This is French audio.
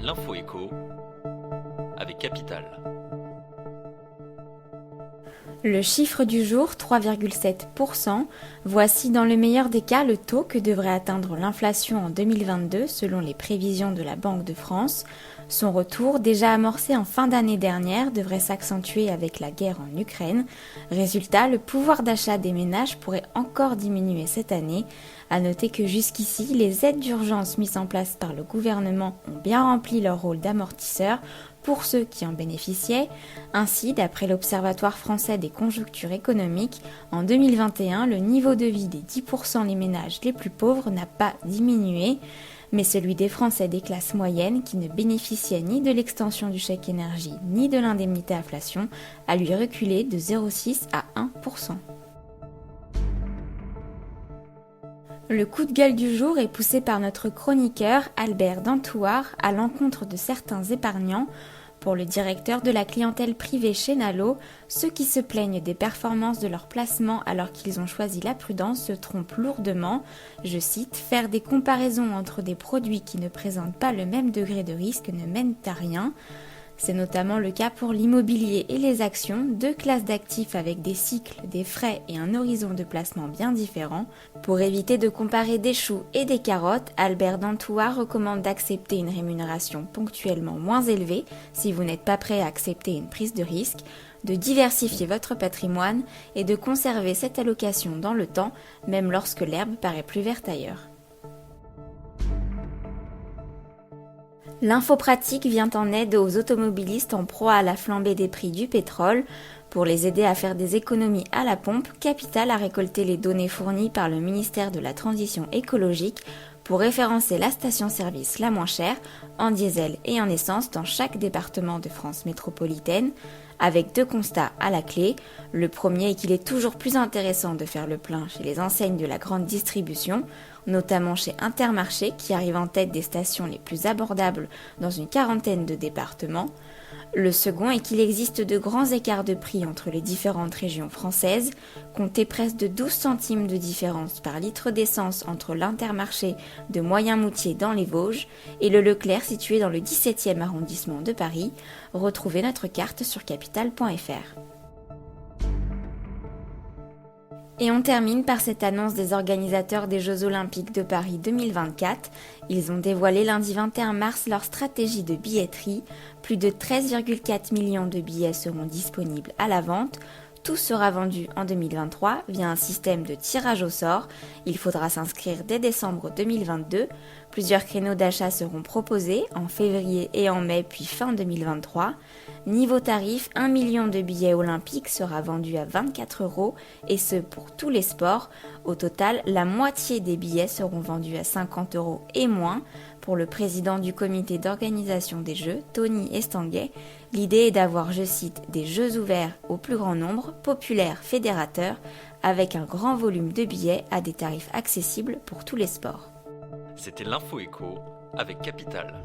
L'info écho avec Capital. Le chiffre du jour, 3,7%. Voici dans le meilleur des cas le taux que devrait atteindre l'inflation en 2022 selon les prévisions de la Banque de France. Son retour, déjà amorcé en fin d'année dernière, devrait s'accentuer avec la guerre en Ukraine. Résultat, le pouvoir d'achat des ménages pourrait encore diminuer cette année. À noter que jusqu'ici, les aides d'urgence mises en place par le gouvernement ont bien rempli leur rôle d'amortisseur pour ceux qui en bénéficiaient. Ainsi, d'après l'Observatoire français des conjonctures économiques, en 2021, le niveau de vie des 10% des ménages les plus pauvres n'a pas diminué, mais celui des Français des classes moyennes qui ne bénéficiaient ni de l'extension du chèque énergie ni de l'indemnité inflation a lui reculé de 0,6 à 1%. Le coup de gueule du jour est poussé par notre chroniqueur Albert Dantouar à l'encontre de certains épargnants. Pour le directeur de la clientèle privée chez Nalo, ceux qui se plaignent des performances de leurs placements alors qu'ils ont choisi la prudence se trompent lourdement. Je cite, « Faire des comparaisons entre des produits qui ne présentent pas le même degré de risque ne mène à rien ». C'est notamment le cas pour l'immobilier et les actions, deux classes d'actifs avec des cycles, des frais et un horizon de placement bien différents. Pour éviter de comparer des choux et des carottes, Albert Dantouar recommande d'accepter une rémunération ponctuellement moins élevée si vous n'êtes pas prêt à accepter une prise de risque, de diversifier votre patrimoine et de conserver cette allocation dans le temps, même lorsque l'herbe paraît plus verte ailleurs. L'info pratique vient en aide aux automobilistes en proie à la flambée des prix du pétrole. Pour les aider à faire des économies à la pompe, Capital a récolté les données fournies par le ministère de la Transition écologique pour référencer la station-service la moins chère en diesel et en essence dans chaque département de France métropolitaine, avec deux constats à la clé. Le premier est qu'il est toujours plus intéressant de faire le plein chez les enseignes de la grande distribution, notamment chez Intermarché qui arrive en tête des stations les plus abordables dans une quarantaine de départements. Le second est qu'il existe de grands écarts de prix entre les différentes régions françaises, comptez presque de 12 centimes de différence par litre d'essence entre l'Intermarché de Moyen-Moutier dans les Vosges et le Leclerc situé dans le 17e arrondissement de Paris. Retrouvez notre carte sur capital.fr. Et on termine par cette annonce des organisateurs des Jeux Olympiques de Paris 2024. Ils ont dévoilé lundi 21 mars leur stratégie de billetterie. Plus de 13,4 millions de billets seront disponibles à la vente. Tout sera vendu en 2023 via un système de tirage au sort. Il faudra s'inscrire dès décembre 2022. Plusieurs créneaux d'achat seront proposés en février et en mai puis fin 2023. Niveau tarif, 1 million de billets olympiques sera vendu à 24 € et ce pour tous les sports. Au total, la moitié des billets seront vendus à 50 € et moins. Pour le président du comité d'organisation des Jeux, Tony Estanguet, l'idée est d'avoir, je cite, des jeux ouverts au plus grand nombre, populaires, fédérateurs, avec un grand volume de billets à des tarifs accessibles pour tous les sports. C'était l'info écho avec Capital.